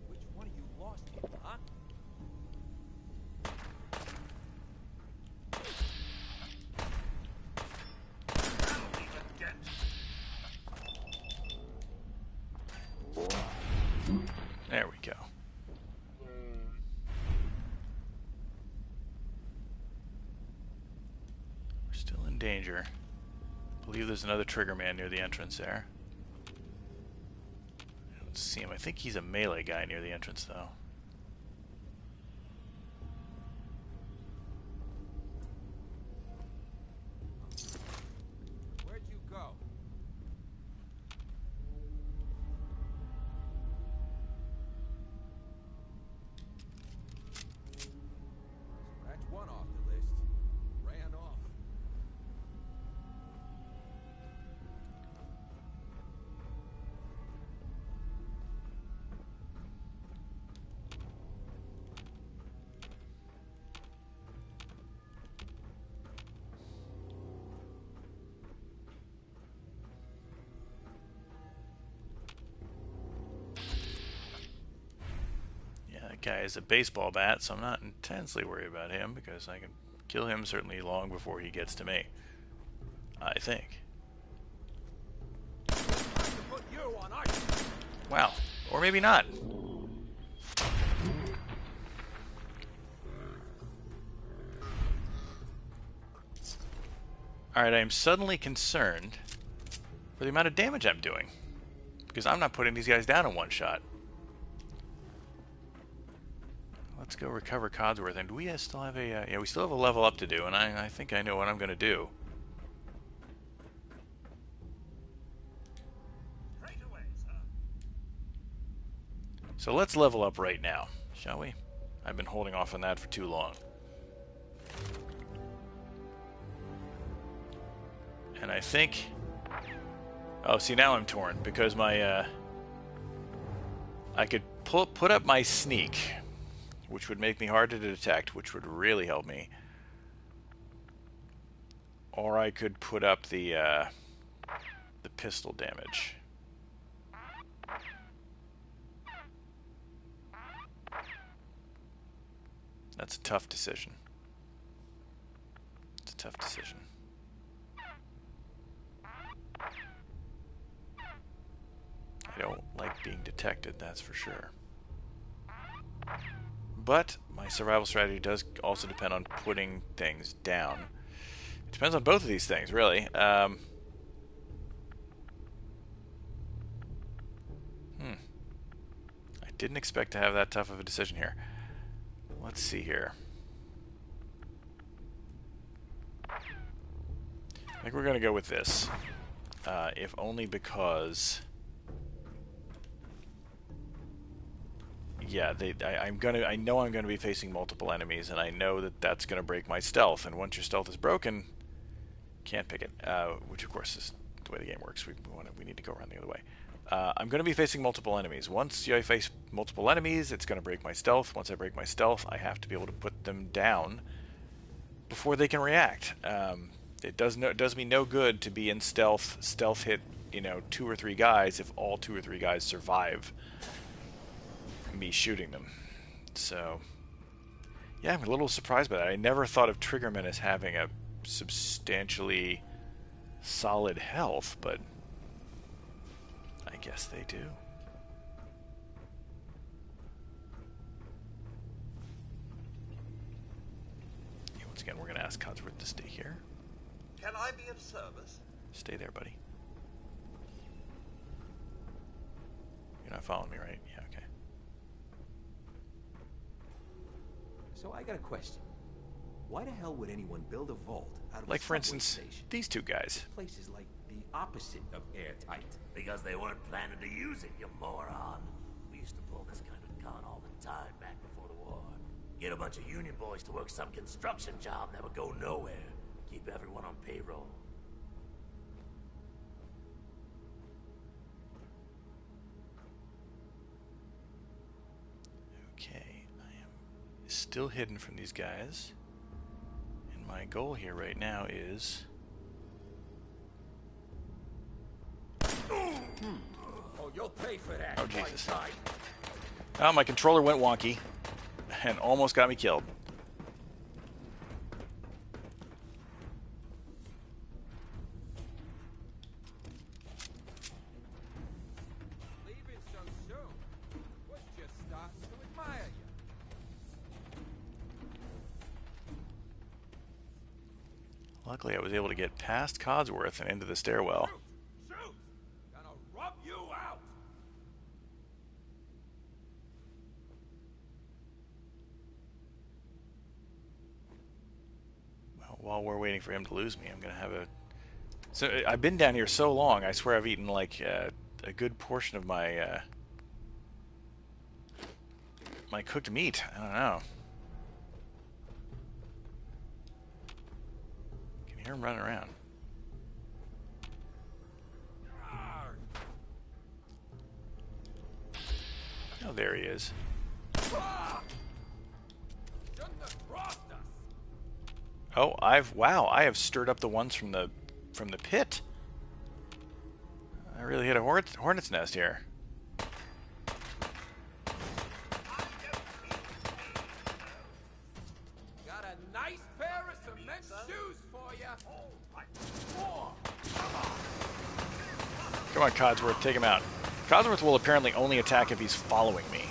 Which one of you lost him, huh? That'll even get. There we go. We're still in danger. I believe there's another trigger man near the entrance there. I don't see him. I think he's a melee guy near the entrance, though. Where'd you go? Scratch one off the list. Ran off. Yeah, that guy is a baseball bat, so I'm not intensely worried about him because I can kill him certainly long before he gets to me. I think. Time to put you on ice. Wow. Or maybe not. Alright, I am suddenly concerned for the amount of damage I'm doing. Because I'm not putting these guys down in one shot. Let's go recover Codsworth. And do we still have a... yeah, we still have a level up to do, and I think I know what I'm going to do. Straight away, sir. So let's level up right now, shall we? I've been holding off on that for too long. And I think... oh, see, now I'm torn, because my, I could put up my sneak, which would make me hard to detect, which would really help me. Or I could put up the pistol damage. That's a tough decision. It's a tough decision. I don't like being detected, that's for sure. But my survival strategy does also depend on putting things down. It depends on both of these things, really. I didn't expect to have that tough of a decision here. Let's see here. I think we're going to go with this. If only because... yeah, I know I'm gonna be facing multiple enemies, and I know that that's gonna break my stealth. And once your stealth is broken, can't pick it. Which of course is the way the game works. We need to go around the other way. I'm gonna be facing multiple enemies. Once I face multiple enemies, it's gonna break my stealth. Once I break my stealth, I have to be able to put them down before they can react. It does me no good to be in stealth hit, 2 or 3 guys if all 2 or 3 guys survive me shooting them. So, yeah, I'm a little surprised by that. I never thought of Triggermen as having a substantially solid health, but I guess they do. Yeah, once again, we're going to ask Codsworth to stay here. Can I be of service? Stay there, buddy. You're not following me, right? Yeah, okay. So I got a question. Why the hell would anyone build a vault out of Like, a for subway instance, station? these 2 guys. This place is like the opposite of airtight. Because they weren't planning to use it, you moron. We used to pull this kind of con all the time back before the war. Get a bunch of union boys to work some construction job that would go nowhere. Keep everyone on payroll. Okay, I am still hidden from these guys. And my goal here right now is... Oh, you'll pay for that. Oh, Jesus. Whiteside. Oh, my controller went wonky and almost got me killed. Leaving so soon. Was just starting to admire you. Luckily, I was able to get past Codsworth and into the stairwell. Shoot! Gonna rub you out! Well, while we're waiting for him to lose me, I'm going to have a... So, I've been down here so long, I swear I've eaten, like, a good portion of my, my cooked meat. I don't know. I can hear him running around. Oh, there he is. Shouldn't have crossed us. Oh, wow, I have stirred up the ones from the pit. I really hit a hornet's nest here. Got a nice pair of cement shoes for you. Come on, Codsworth, take him out. Codsworth will apparently only attack if he's following me.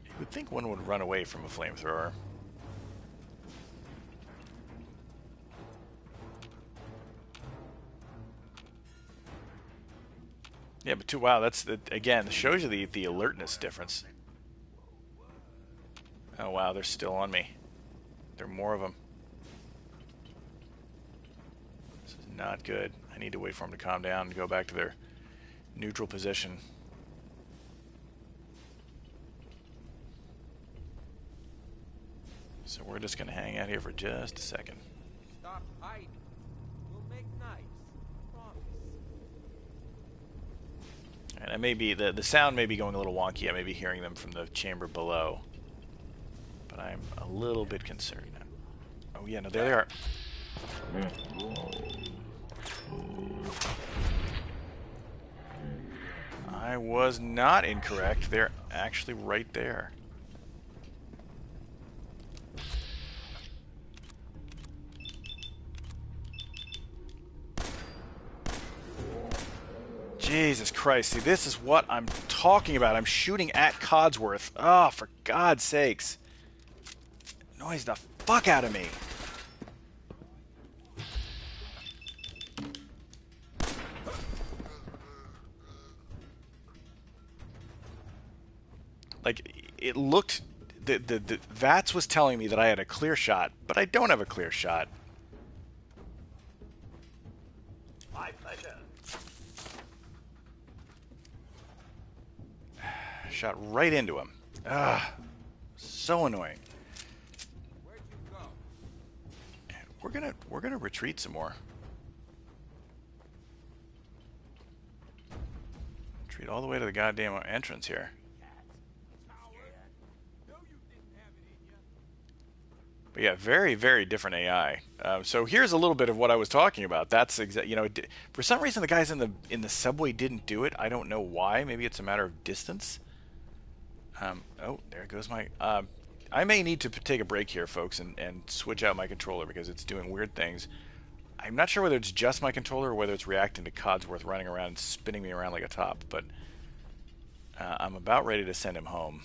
You would think one would run away from a flamethrower. Yeah, but wow, that's again, it shows you the alertness difference. Oh wow, they're still on me. There are more of them. This is not good. I need to wait for them to calm down and go back to their neutral position. So we're just going to hang out here for just a second. Stop hiding. We'll make nice. Promise. And I may be, the sound may be going a little wonky. I may be hearing them from the chamber below. But I'm a little bit concerned now. Oh yeah, no, there they are. I was not incorrect. They're actually right there. Jesus Christ. See, this is what I'm talking about. I'm shooting at Codsworth. Oh, for God's sakes. Annoys the fuck out of me. Like, it looked... The VATS was telling me that I had a clear shot, but I don't have a clear shot. My pleasure. shot right into him. Ah, so annoying. Where'd you go? And we're gonna retreat some more. Retreat all the way to the goddamn entrance here. No, you didn't have it in you. But yeah, very, very different AI. So here's a little bit of what I was talking about. That's for some reason the guys in the subway didn't do it. I don't know why. Maybe it's a matter of distance. Oh, there goes my. I may need to take a break here, folks, and switch out my controller because it's doing weird things. I'm not sure whether it's just my controller or whether it's reacting to Codsworth running around and spinning me around like a top. But I'm about ready to send him home.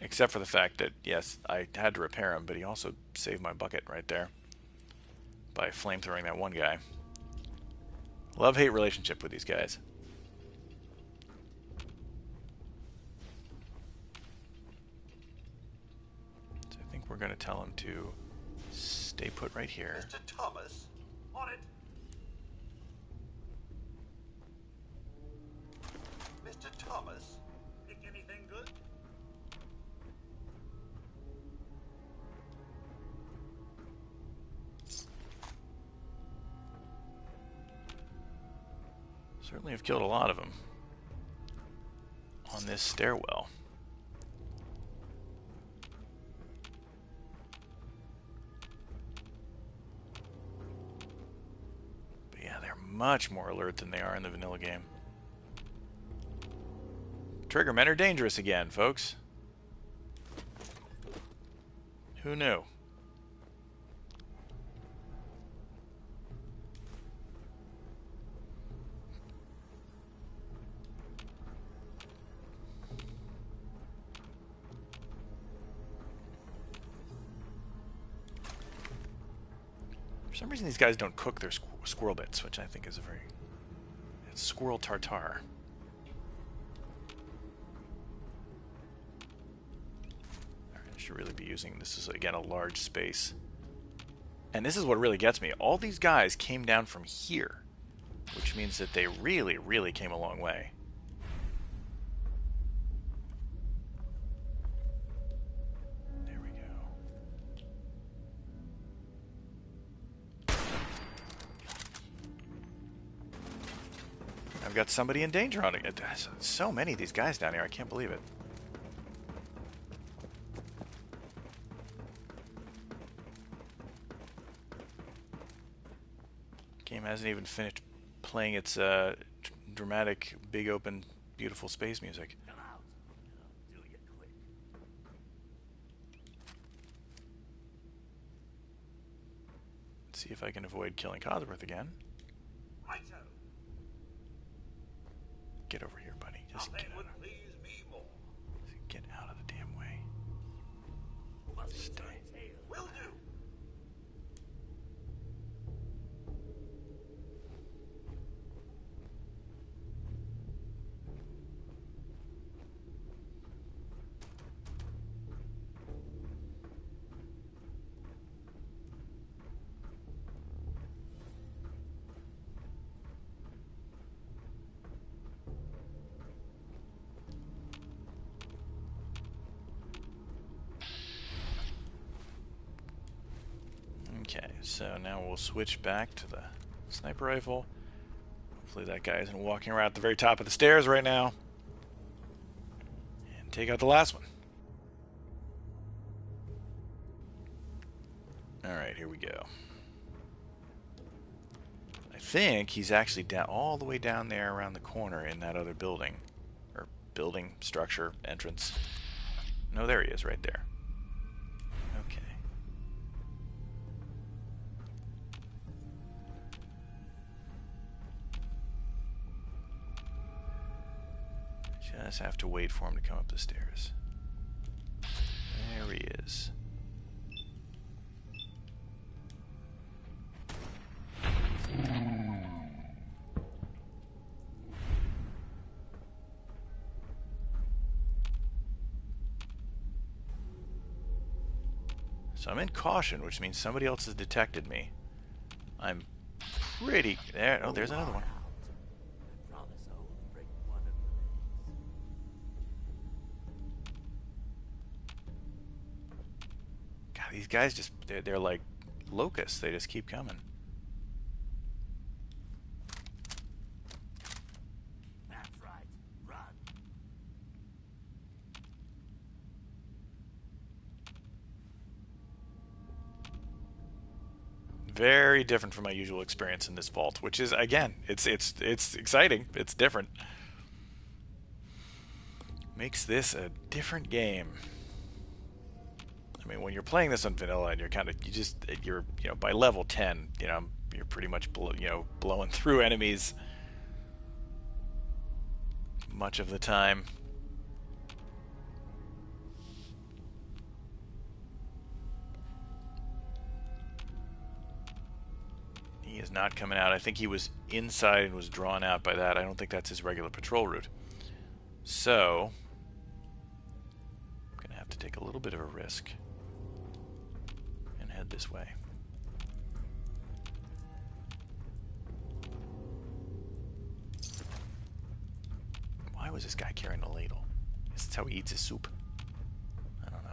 Except for the fact that, yes, I had to repair him, but he also saved my bucket right there by flamethrowing that one guy. Love-hate relationship with these guys. So I think we're going to tell him to stay put right here. Mr. Thomas, on it. Mr. Thomas, pick anything good? Certainly have killed a lot of them on this stairwell. But yeah, they're much more alert than they are in the vanilla game. Triggermen are dangerous again, folks. Who knew? For some reason, these guys don't cook their squirrel bits, which I think is a very... It's squirrel tartare. Alright, I should really be using... This is, again, a large space. And this is what really gets me. All these guys came down from here, which means that they really, really came a long way. There we go. I've got somebody in danger on it. So many of these guys down here, I can't believe it. Game hasn't even finished playing its dramatic, big open, beautiful space music. Come out, and I'll do you quick. Let's see if I can avoid killing Codsworth again. Righto. Get over here, buddy. Just Nothing get would out, please me more. get out of the damn way. Stay. Will do. Okay, so now we'll switch back to the sniper rifle. Hopefully that guy isn't walking around at the very top of the stairs right now. And take out the last one. Alright, here we go. I think he's actually down all the way down there around the corner in that other building. Or building, structure, entrance. No, there he is, right there. Okay. Just have to wait for him to come up the stairs. There he is. So I'm in caution, which means somebody else has detected me. I'm pretty... There, oh, there's another one. I promise I won't these guys just, they're like locusts. They just keep coming. That's right. Run. Very different from my usual experience in this vault, which is, again, it's exciting. It's different. Makes this a different game. I mean, when you're playing this on vanilla and you're by level 10, you're pretty much blowing through enemies much of the time. He is not coming out. I think he was inside and was drawn out by that. I don't think that's his regular patrol route. So, I'm going to have to take a little bit of a risk and head this way. Why was this guy carrying a ladle? Is this how he eats his soup? I don't know.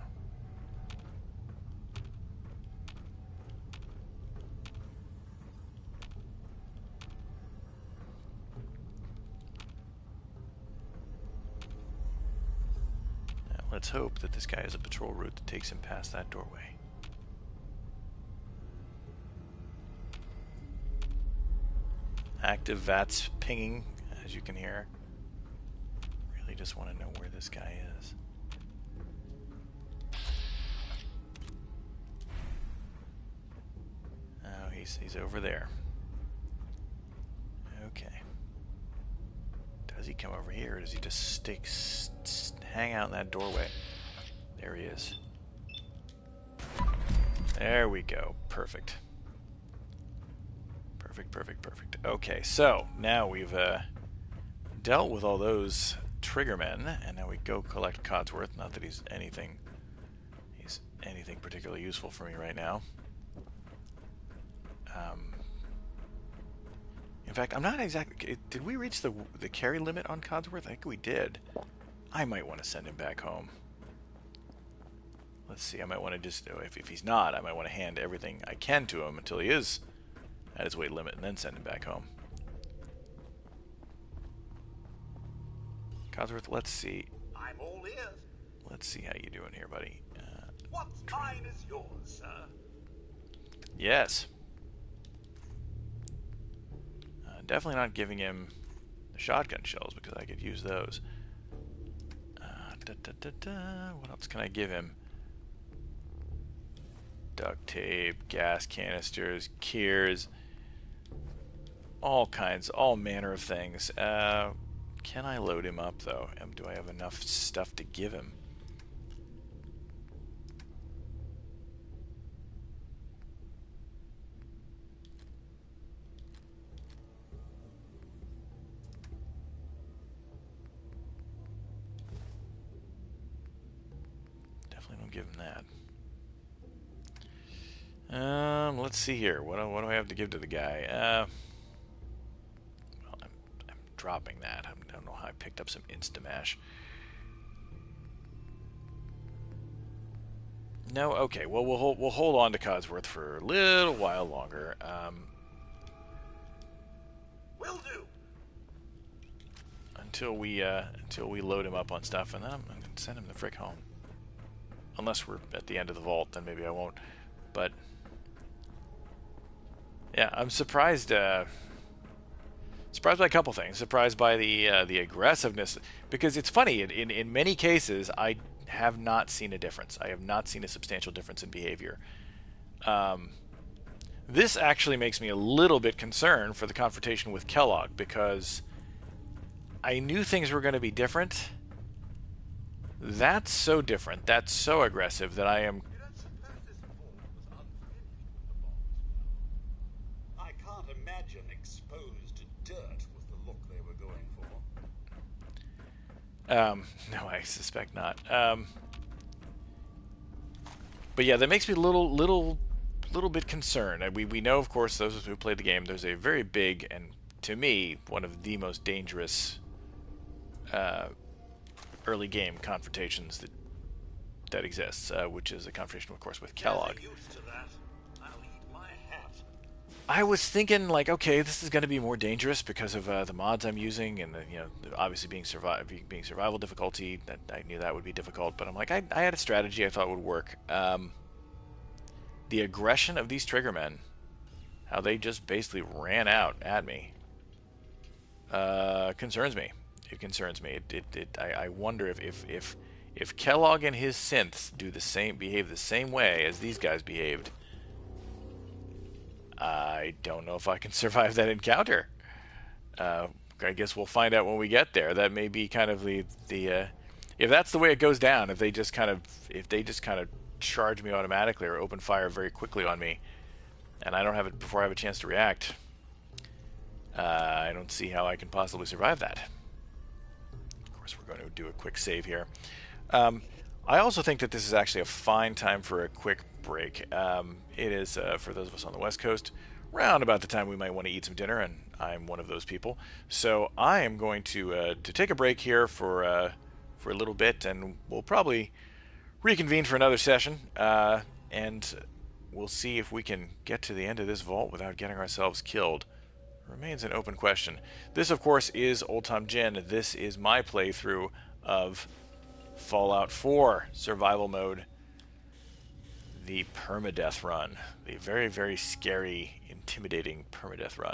Let's hope that this guy has a patrol route that takes him past that doorway. Active VATS pinging, as you can hear. Really just want to know where this guy is. Oh, he's over there. Okay. Does he come over here, or does he just hang out in that doorway? There he is. There we go. Perfect. Perfect. Okay, so now we've dealt with all those triggermen, and now we go collect Codsworth. Not that he's anything particularly useful for me right now. In fact, I'm not exactly... Did we reach the carry limit on Codsworth? I think we did. I might want to send him back home. Let's see, I might want to just... If he's not, I might want to hand everything I can to him until he is at his weight limit, and then send him back home. Codsworth, let's see. I'm all ears. Let's see how you doing here, buddy. What's mine is yours, sir. Yes. Definitely not giving him the shotgun shells, because I could use those. What else can I give him? Duct tape, gas canisters, Keers, all manner of things. Can I load him up, though? Do I have enough stuff to give him? Definitely don't give him that. Let's see here. What do I have to give to the guy? Well, I'm dropping that. I don't know how I picked up some Instamash. No, okay. Well, we'll hold on to Codsworth for a little while longer. Will do. Until we load him up on stuff, and then I'm gonna send him the frick home. Unless we're at the end of the vault, then maybe I won't. But yeah, I'm surprised. Surprised by a couple things. Surprised by the aggressiveness, because it's funny. In many cases, I have not seen a difference. I have not seen a substantial difference in behavior. This actually makes me a little bit concerned for the confrontation with Kellogg, because I knew things were going to be different. That's so different. That's so aggressive that I am. You don't suppose this vault was unfinished with the bombs? I can't imagine exposed dirt was the look they were going for. No, I suspect not. But yeah, that makes me a little bit concerned. We know, of course, those of us who played the game, there's a very big, and to me, one of the most dangerous early game confrontations that that exists, which is a confrontation, of course, with Gather Kellogg. used to that. I'll eat my hat. I was thinking, like, okay, this is going to be more dangerous because of the mods I'm using, and obviously being survival difficulty. That I knew that would be difficult, but I'm like, I had a strategy I thought would work. The aggression of these triggermen, how they just basically ran out at me, concerns me. It concerns me. I wonder if Kellogg and his synths behave the same way as these guys behaved. I don't know if I can survive that encounter. I guess we'll find out when we get there. That may be kind of the if that's the way it goes down. If they just kind of charge me automatically or open fire very quickly on me, and I don't have it before I have a chance to react. I don't see how I can possibly survive that. Of course, we're going to do a quick save here. I also think that this is actually a fine time for a quick break. It is, for those of us on the West Coast, round about the time we might want to eat some dinner, and I'm one of those people. So I am going to take a break here for a little bit, and we'll probably reconvene for another session, and we'll see if we can get to the end of this vault without getting ourselves killed. Remains an open question. This, of course, is Old Tom Gin. This is my playthrough of Fallout 4 Survival Mode, the Permadeath run. The very, very scary, intimidating Permadeath run.